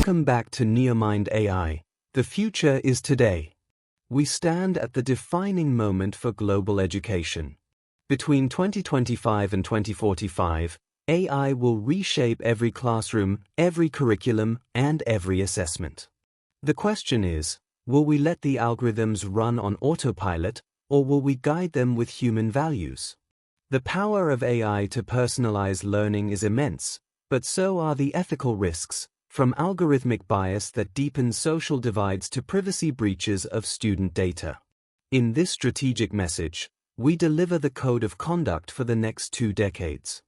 Welcome back to NeoMind AI. The future is today. We stand at the defining moment for global education. Between 2025 and 2045, AI will reshape every classroom, every curriculum, and every assessment. The question is, will we let the algorithms run on autopilot, or will we guide them with human values? The power of AI to personalize learning is immense, but so are the ethical risks, from algorithmic bias that deepens social divides to privacy breaches of student data. In this strategic message, we deliver the code of conduct for the next 2 decades.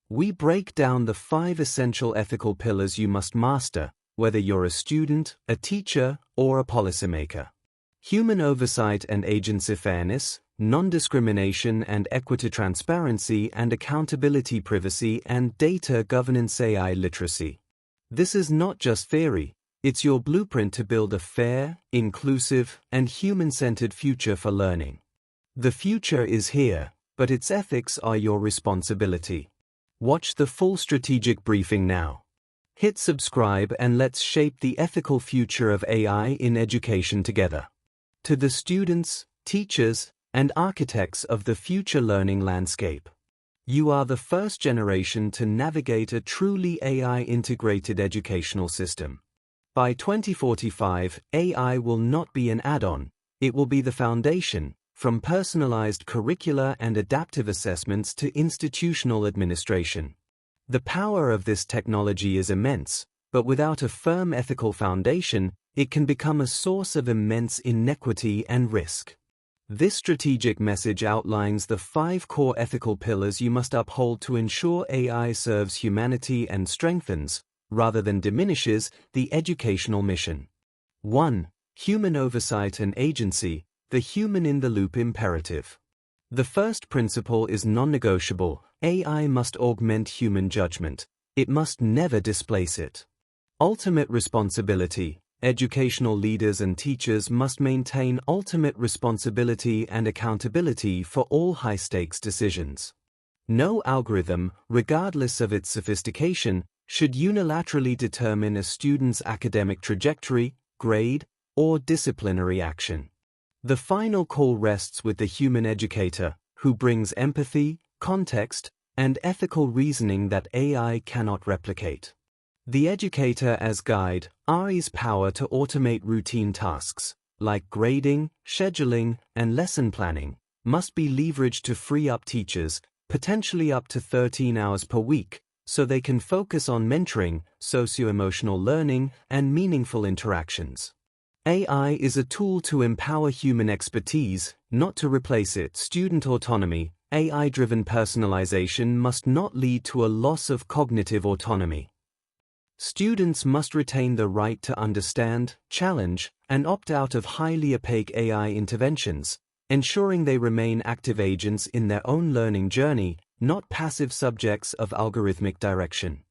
We break down the 5 essential ethical pillars you must master, whether you're a student, a teacher, or a policymaker. Human oversight and agency fairness, non-discrimination and equity, transparency and accountability, privacy and data governance, AI literacy. This is not just theory, it's your blueprint to build a fair, inclusive, and human-centered future for learning. The future is here, but its ethics are your responsibility. Watch the full strategic briefing now. Hit subscribe and let's shape the ethical future of AI in education together. To the students, teachers, and architects of the future learning landscape. You are the first generation to navigate a truly AI-integrated educational system. By 2045, AI will not be an add-on, it will be the foundation, from personalized curricula and adaptive assessments to institutional administration. The power of this technology is immense, but without a firm ethical foundation, it can become a source of immense inequity and risk. This strategic message outlines the 5 core ethical pillars you must uphold to ensure AI serves humanity and strengthens, rather than diminishes, the educational mission. 1. Human oversight and agency, the human-in-the-loop imperative. The first principle is non-negotiable. AI must augment human judgment. It must never displace it. Ultimate responsibility. Educational leaders and teachers must maintain ultimate responsibility and accountability for all high-stakes decisions. No algorithm, regardless of its sophistication, should unilaterally determine a student's academic trajectory, grade, or disciplinary action. The final call rests with the human educator, who brings empathy, context, and ethical reasoning that AI cannot replicate. The educator as guide, RE's power to automate routine tasks, like grading, scheduling, and lesson planning, must be leveraged to free up teachers, potentially up to 13 hours per week, so they can focus on mentoring, socio-emotional learning, and meaningful interactions. AI is a tool to empower human expertise, not to replace it. Student autonomy. AI-driven personalization must not lead to a loss of cognitive autonomy. Students must retain the right to understand, challenge, and opt out of highly opaque AI interventions, ensuring they remain active agents in their own learning journey, not passive subjects of algorithmic direction.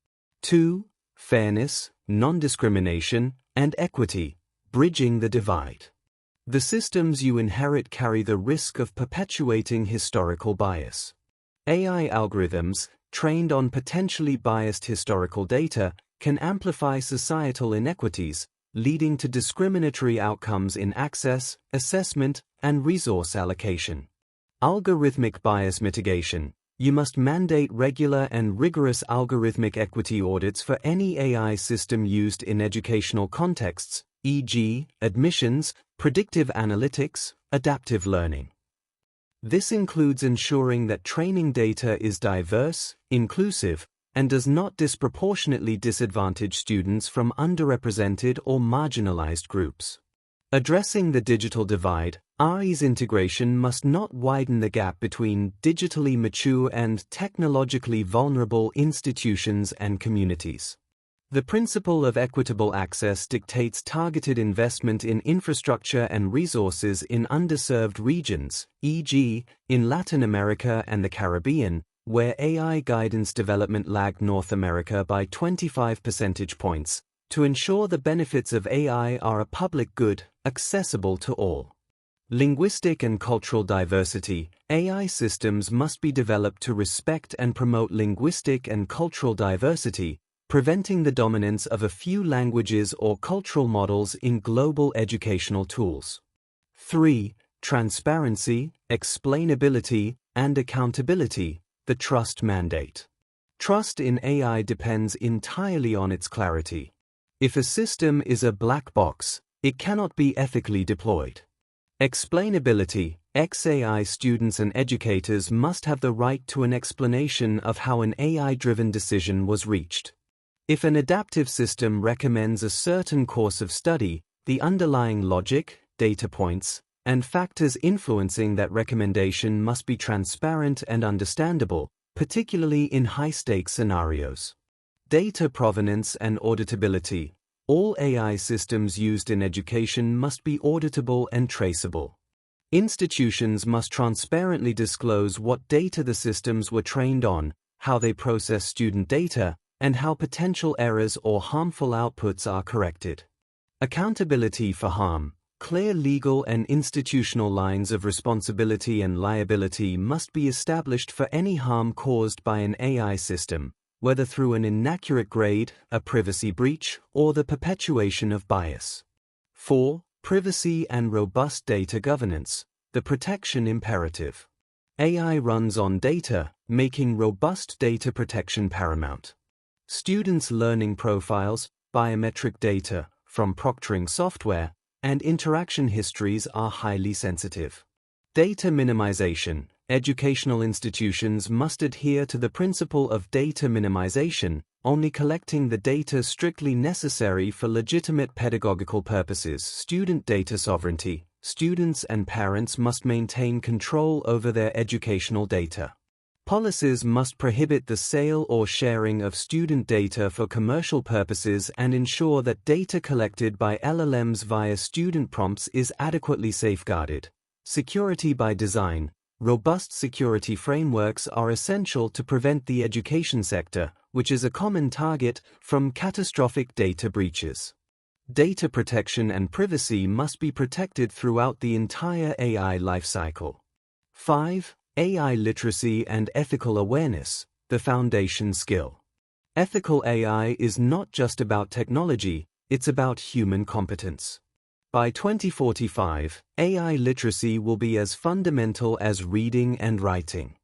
2. Fairness, non-discrimination, and equity, bridging the divide. The systems you inherit carry the risk of perpetuating historical bias. AI algorithms, trained on potentially biased historical data, can amplify societal inequities, leading to discriminatory outcomes in access, assessment, and resource allocation. Algorithmic bias mitigation. You must mandate regular and rigorous algorithmic equity audits for any AI system used in educational contexts, e.g., admissions, predictive analytics, adaptive learning. This includes ensuring that training data is diverse, inclusive, and does not disproportionately disadvantage students from underrepresented or marginalized groups. Addressing the digital divide, RE's integration must not widen the gap between digitally mature and technologically vulnerable institutions and communities. The principle of equitable access dictates targeted investment in infrastructure and resources in underserved regions, e.g., in Latin America and the Caribbean, where AI guidance development lagged North America by 25 percentage points, to ensure the benefits of AI are a public good, accessible to all. Linguistic and cultural diversity. AI systems must be developed to respect and promote linguistic and cultural diversity, preventing the dominance of a few languages or cultural models in global educational tools. 3. Transparency, explainability, and accountability, the trust mandate. Trust in AI depends entirely on its clarity. If a system is a black box, it cannot be ethically deployed. Explainability, XAI students and educators must have the right to an explanation of how an AI-driven decision was reached. If an adaptive system recommends a certain course of study, the underlying logic, data points, and factors influencing that recommendation must be transparent and understandable, particularly in high-stakes scenarios. Data provenance and auditability. All AI systems used in education must be auditable and traceable. Institutions must transparently disclose what data the systems were trained on, how they process student data, and how potential errors or harmful outputs are corrected. Accountability for harm. Clear legal and institutional lines of responsibility and liability must be established for any harm caused by an AI system, whether through an inaccurate grade, a privacy breach, or the perpetuation of bias. 4. Privacy and robust data governance, the protection imperative. AI runs on data, making robust data protection paramount. Students' learning profiles, biometric data from proctoring software, and interaction histories are highly sensitive. Data minimization. Educational institutions must adhere to the principle of data minimization, only collecting the data strictly necessary for legitimate pedagogical purposes. Student data sovereignty. Students and parents must maintain control over their educational data. Policies must prohibit the sale or sharing of student data for commercial purposes and ensure that data collected by LLMs via student prompts is adequately safeguarded. Security by design. Robust security frameworks are essential to prevent the education sector, which is a common target, from catastrophic data breaches. Data protection and privacy must be protected throughout the entire AI lifecycle. 5. AI literacy and ethical awareness, the foundation skill. Ethical AI is not just about technology, it's about human competence. By 2045, AI literacy will be as fundamental as reading and writing.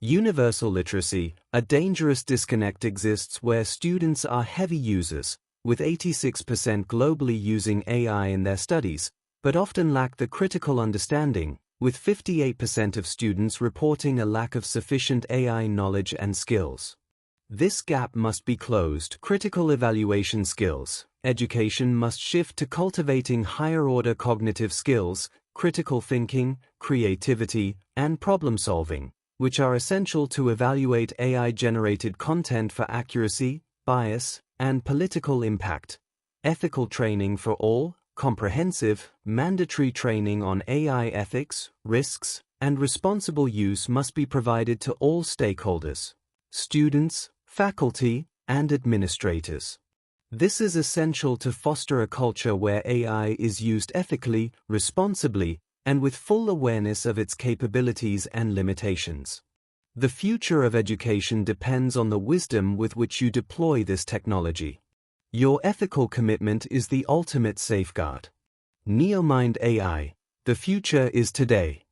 Universal literacy, a dangerous disconnect exists where students are heavy users, with 86% globally using AI in their studies, but often lack the critical understanding, with 58% of students reporting a lack of sufficient AI knowledge and skills. This gap must be closed. Critical evaluation skills. Education must shift to cultivating higher-order cognitive skills, critical thinking, creativity, and problem-solving, which are essential to evaluate AI-generated content for accuracy, bias, and political impact. Ethical training for all. Comprehensive, mandatory training on AI ethics, risks, and responsible use must be provided to all stakeholders, students, faculty, and administrators. This is essential to foster a culture where AI is used ethically, responsibly, and with full awareness of its capabilities and limitations. The future of education depends on the wisdom with which you deploy this technology. Your ethical commitment is the ultimate safeguard. NeoMind AI. The future is today.